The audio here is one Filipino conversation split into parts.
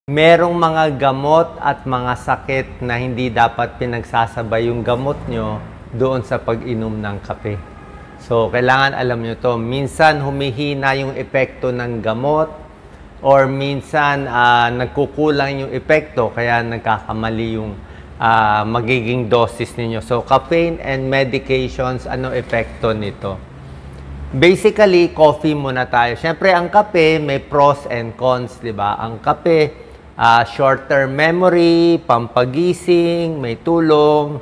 Merong mga gamot at mga sakit na hindi dapat pinagsasabay yung gamot nyo doon sa pag-inom ng kape. So, kailangan alam nyo to. Minsan, humihina yung epekto ng gamot or minsan, nagkukulang yung epekto kaya nagkakamali yung magiging dosis ninyo. So, caffeine and medications, ano epekto nito? Basically, coffee muna tayo. Siyempre, ang kape may pros and cons, di ba? Ang kape, short-term memory, pampagising, may tulong,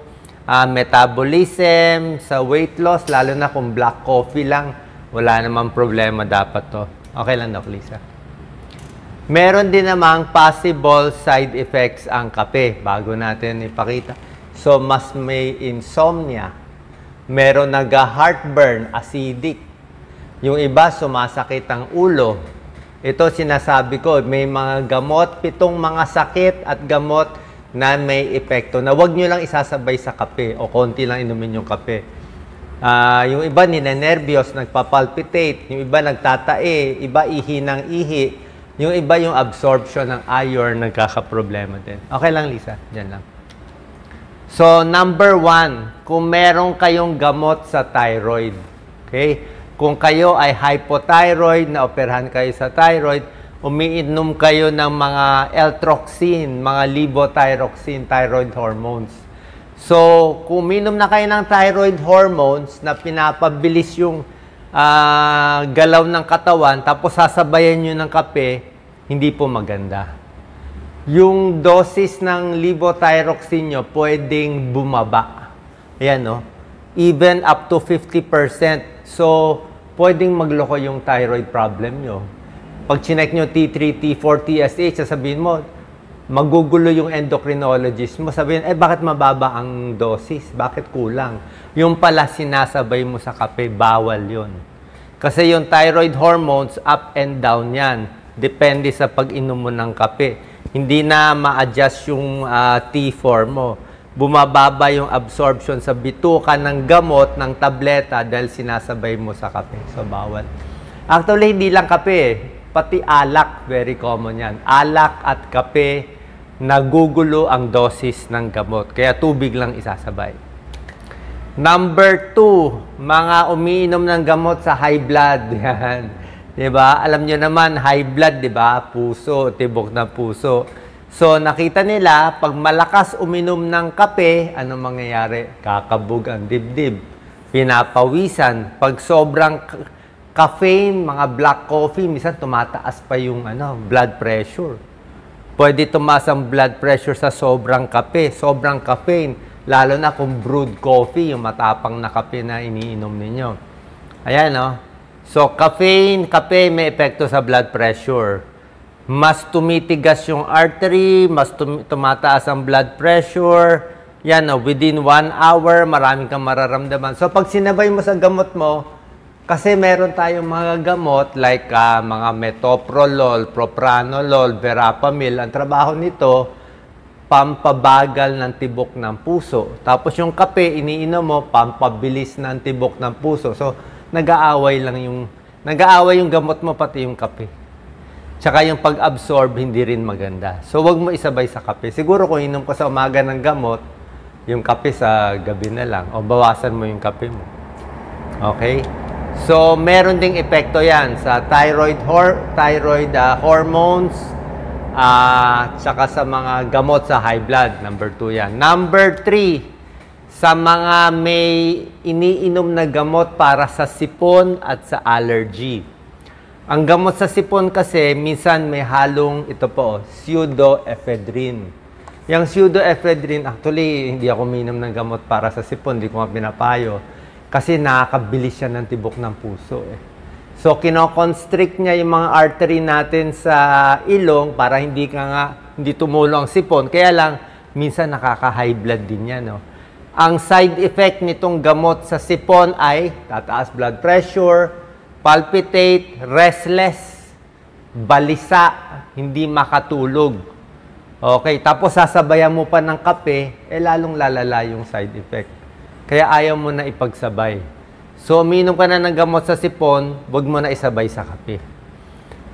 metabolism, sa weight loss, lalo na kung black coffee lang, wala namang problema dapat to. Okay lang, Doc Lisa. Meron din namang possible side effects ang kape, bago natin ipakita. So, mas may insomnia, meron naga-heartburn, acidic, yung iba sumasakit ang ulo. Ito sinasabi ko, may mga gamot, 7 mga sakit at gamot na may epekto na wag nyo lang isasabay sa kape o konti lang inumin yung kape. Yung iba ninenervyos, nagpapalpitate, yung iba nagtatae, iba ihi ng ihi, yung iba yung absorption ng iron nagkakaproblema din. Okay lang, Lisa? Diyan lang. So, number 1, kung meron kayong gamot sa thyroid, okay? Kung kayo ay hypothyroid, na-operahan kayo sa thyroid, umiinom kayo ng mga L-troxin, mga levothyroxine, thyroid hormones. So, kung uminom na kayo ng thyroid hormones na pinapabilis yung galaw ng katawan, tapos sasabayan nyo ng kape, hindi po maganda. Yung dosis ng levothyroxine nyo pwedeng bumaba. Ayan, no? Even up to 50%. So, pwedeng magloko yung thyroid problem nyo. Pag chinek nyo T3, T4, TSH, sasabihin mo, magugulo yung endocrinologist mo. Sabihin, bakit mababa ang dosis? Bakit kulang? Yung pala sinasabay mo sa kape, bawal yun. Kasi yung thyroid hormones, up and down yan. Depende sa pag-inom mo ng kape. Hindi na ma-adjust yung T4 mo. Bumababa yung absorption sa bituka ng gamot, ng tableta dahil sinasabay mo sa kape. So, bawal. Actually, hindi lang kape. Pati alak, very common yan. Alak at kape, nagugulo ang dosis ng gamot. Kaya tubig lang isasabay. Number 2, mga umiinom ng gamot sa high blood. Yan. Diba? Alam nyo naman, high blood, diba? Puso, tibok na puso. So, nakita nila, pag malakas uminom ng kape, ano mangyayari? Kakabog ang dibdib. Pinapawisan. Pag sobrang caffeine, mga black coffee, minsan tumataas pa yung blood pressure. Pwede tumaas ang blood pressure sa sobrang kape, sobrang caffeine. Lalo na kung brewed coffee, yung matapang na kape na iniinom ninyo. Ayan, no? So, caffeine, kape, may epekto sa blood pressure. Mas tumitigas yung artery, mas tumataas ang blood pressure. Yan, no, within 1 hour, maraming kang mararamdaman. So, pag sinabay mo sa gamot mo, kasi meron tayong mga gamot like mga metoprolol, propranolol, verapamil. Ang trabaho nito, pampabagal ng tibok ng puso. Tapos yung kape, iniinom mo, pampabilis ng tibok ng puso. So, nag-aaway yung gamot mo, pati yung kape. Tsaka yung pag-absorb, hindi rin maganda. So, wag mo isabay sa kape. Siguro kung inom ka sa umaga ng gamot, yung kape sa gabi na lang. O bawasan mo yung kape mo. Okay? So, meron ding epekto yan sa thyroid hormones, tsaka sa mga gamot sa high blood. Number 2 yan. Number 3, sa mga may iniinom na gamot para sa sipon at sa allergy. Ang gamot sa sipon kasi, minsan may halong, ito po, pseudoephedrine. Yung pseudoephedrine, actually, hindi ako uminom ng gamot para sa sipon, hindi ko nga pinapayo. Kasi nakakabilis siya ng tibok ng puso. So, kinoconstrict niya yung mga artery natin sa ilong para hindi tumulong ang sipon. Kaya lang, minsan nakaka-high blood din yan. No? Ang side effect nitong gamot sa sipon ay tataas blood pressure, palpitate, restless, balisa, hindi makatulog. Okay, tapos sasabayan mo pa ng kape, lalong lalala yung side effect. Kaya ayaw mo na ipagsabay. So, uminom ka na ng gamot sa sipon, wag mo na isabay sa kape.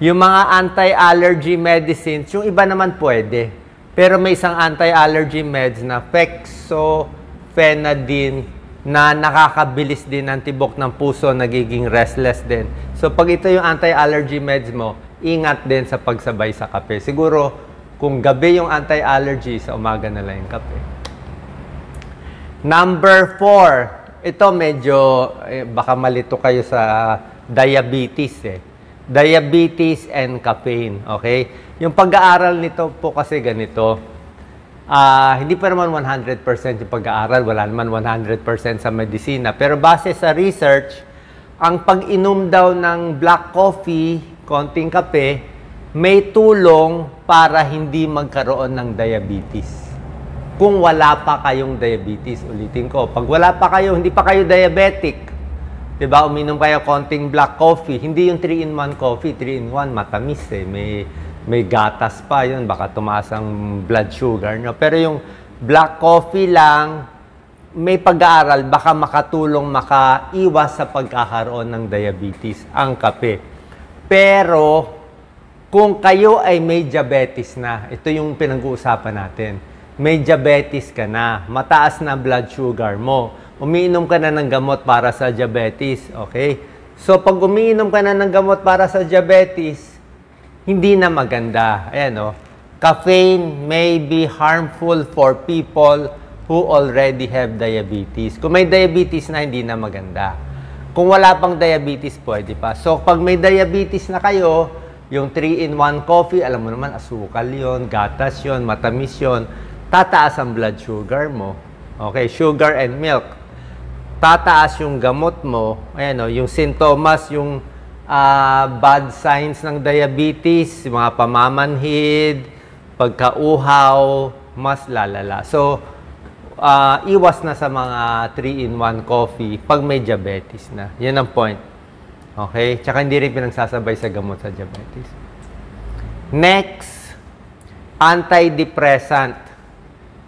Yung mga anti-allergy medicines, yung iba naman pwede. Pero may isang anti-allergy meds na fexofenadine na nakakabilis din ng tibok ng puso, nagiging restless din. So pag ito yung anti-allergy meds mo, ingat din sa pagsabay sa kape. Siguro kung gabi yung anti-allergy, sa umaga na lang yung kape. Number 4, ito medyo baka malito kayo sa diabetes Diabetes and caffeine, okay? Yung pag-aaral nito po kasi ganito. Hindi pa naman 100% yung pag-aaral, wala naman 100% sa medisina. Pero base sa research, ang pag-inom daw ng black coffee, konting kape, may tulong para hindi magkaroon ng diabetes. Kung wala pa kayong diabetes, ulitin ko, pag wala pa kayo, hindi pa kayo diabetic, diba, uminom kayo konting black coffee, hindi yung 3-in-1 coffee, 3-in-1, matamis may gatas pa yun, baka tumaas ang blood sugar nyo. Pero yung black coffee lang, may pag-aaral, baka makatulong makaiwas sa pagkakaroon ng diabetes, ang kape. Pero, kung kayo ay may diabetes na, ito yung pinag-uusapan natin, may diabetes ka na, mataas na blood sugar mo, umiinom ka na ng gamot para sa diabetes, okay? So, pag umiinom ka na ng gamot para sa diabetes, hindi na maganda. Ayan, caffeine may be harmful for people who already have diabetes. Kung may diabetes na, hindi na maganda. Kung wala pang diabetes, pwede pa. So, pag may diabetes na kayo, yung 3-in-1 coffee, alam mo naman, asukal yon, gatas yon, matamis yon, tataas ang blood sugar mo. Okay, sugar and milk. Tataas yung gamot mo, ayan yung sintomas, yung bad signs ng diabetes, mga pamamanhid, pagkauhaw, mas lalala. So, iwas na sa mga 3-in-1 coffee pag may diabetes na. Yan ang point. Okay? Tsaka hindi rin pinagsasabay sa gamot sa diabetes. Next, antidepressant.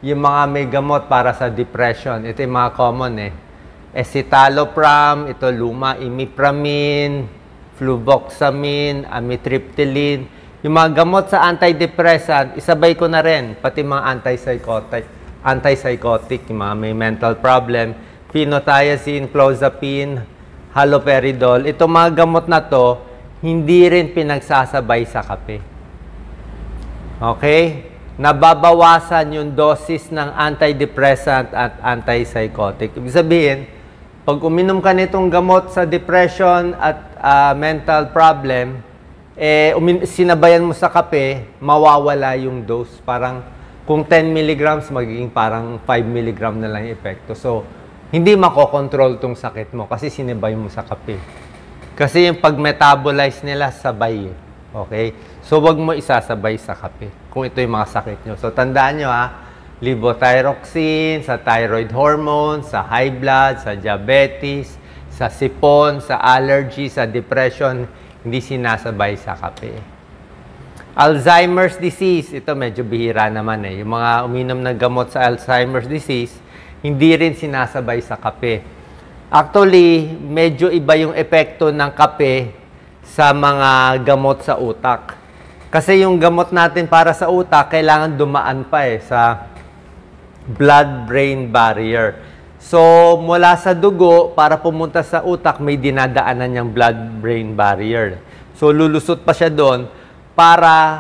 Yung mga may gamot para sa depression. Ito yung mga common escitalopram, ito luma, imipramine, fluvoxamine, amitriptyline. Yung mga gamot sa antidepressant, isabay ko na rin, pati mga antipsychotic, yung mga may mental problem, phenothiazine, clozapine, haloperidol. Ito mga gamot na to, hindi rin pinagsasabay sa kape. Okay? Nababawasan yung dosis ng antidepressant at antipsychotic. Ibig sabihin, pag uminom ka nitong gamot sa depression at mental problem, sinabayan mo sa kape, mawawala yung dose. Parang kung 10 milligrams, magiging parang 5 milligram na lang yung epekto. So, hindi makokontrol tong sakit mo kasi sinibay mo sa kape. Kasi yung pag-metabolize nila, sabay Okay? So, wag mo isasabay sa kape kung ito yung mga sakit nyo. So, tandaan nyo levothyroxine, sa thyroid hormone, sa high blood, sa diabetes, sa sipon, sa allergy, sa depression, hindi sinasabay sa kape. Alzheimer's disease, ito medyo bihira naman Yung mga uminom ng gamot sa Alzheimer's disease, hindi rin sinasabay sa kape. Actually, medyo iba yung epekto ng kape sa mga gamot sa utak. Kasi yung gamot natin para sa utak, kailangan dumaan pa sa blood-brain barrier. So, mula sa dugo, para pumunta sa utak, may dinadaanan niyang blood-brain barrier. So, lulusot pa siya doon para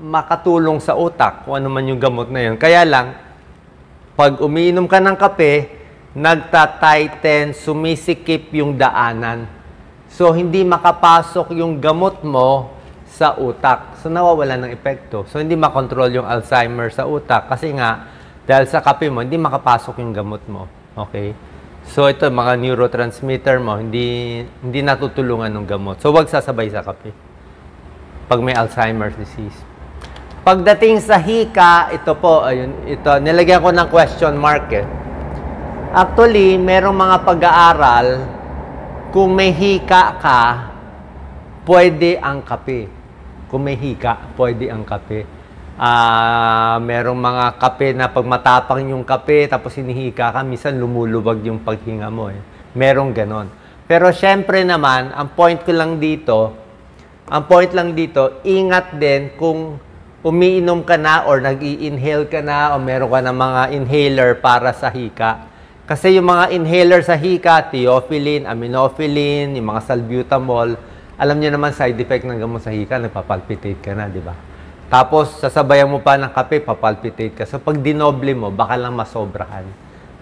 makatulong sa utak, kung ano man yung gamot na yun. Kaya lang, pag umiinom ka ng kape, nagta-tighten, sumisikip yung daanan. So, hindi makapasok yung gamot mo sa utak. So, nawawala ng epekto. So, hindi makontrol yung Alzheimer sa utak. Kasi nga, dahil sa kape mo, hindi makapasok yung gamot mo. Okay? So, ito, mga neurotransmitter mo, hindi natutulungan ng gamot. So, wag sasabay sa kape pag may Alzheimer's disease. Pagdating sa hika, ito po, ayun, ito, nilagyan ko ng question mark Actually, merong mga pag-aaral, kung may hika ka, pwede ang kape. Kung may hika, pwede ang kape. Merong mga kape na pag matapang yung kape, tapos hinihika ka, minsan lumuluwag yung paghinga mo Merong ganon. Pero syempre naman, ang point ko lang dito, Ang point lang dito, ingat din kung umiinom ka na or nag-i-inhale ka na o meron ka na mga inhaler para sa hika. Kasi yung mga inhaler sa hika, theophylline, aminophylline, yung mga salbutamol, alam niyo naman side effect ng gamot sa hika, nagpapalpitate ka na, di ba? Tapos, sasabayan mo pa ng kape, papalpitate ka. So, pag dinoble mo, baka lang masobrahan.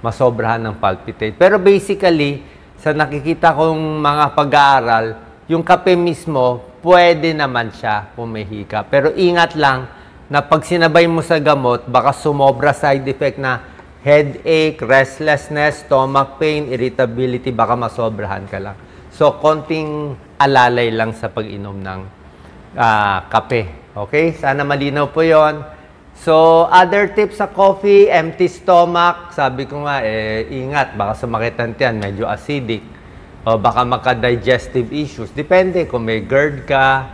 Masobrahan ng palpitate. Pero basically, sa nakikita kong mga pag-aaral, yung kape mismo, pwede naman siya kung may hika. Pero ingat lang na pag sinabay mo sa gamot, baka sumobra side effect na headache, restlessness, stomach pain, irritability, baka masobrahan ka lang. So, konting alalay lang sa pag-inom ng kape. Okay? Sana malinaw po yon. So, other tips sa coffee, empty stomach. Sabi ko nga, ingat. Baka sumakit ang tiyan, medyo acidic. O baka maka-digestive issues. Depende kung may GERD ka.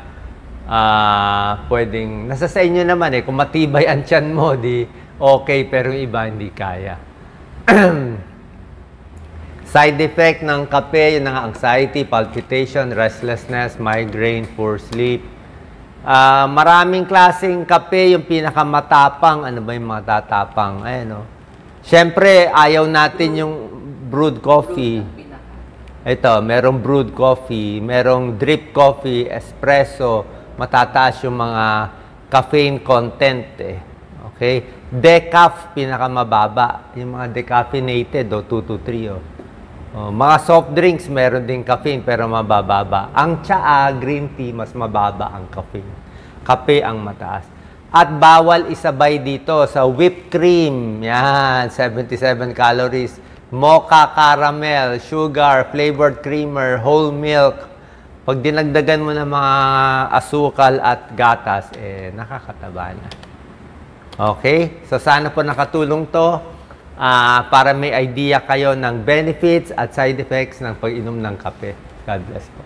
Pwedeng, nasa sa inyo naman kung matibay ang tiyan mo, di okay, pero yung iba hindi kaya. Side effect ng kape, yun ang anxiety, palpitation, restlessness, migraine, poor sleep. Maraming klaseng kape, yung pinakamatapang. Ano ba yung mga tatapang? Ayan, no? Siyempre, ayaw natin yung brewed coffee. Ito, merong brewed coffee, merong drip coffee, espresso, matataas yung mga caffeine content Okay? Decaf, pinakamababa. Yung mga decaffeinated, 2 to 3. Mga soft drinks, meron din caffeine pero mabababa. Ang tsaa, green tea, mas mababa ang caffeine. Kape ang mataas. At bawal isabay dito sa whipped cream. Yan, 77 calories. Mocha caramel, sugar, flavored creamer, whole milk. Pag dinagdagan mo ng mga asukal at gatas, nakakataba na. Okay? So, sana po nakatulong to. Para may idea kayo ng benefits at side effects ng pag-inom ng kape. God bless po.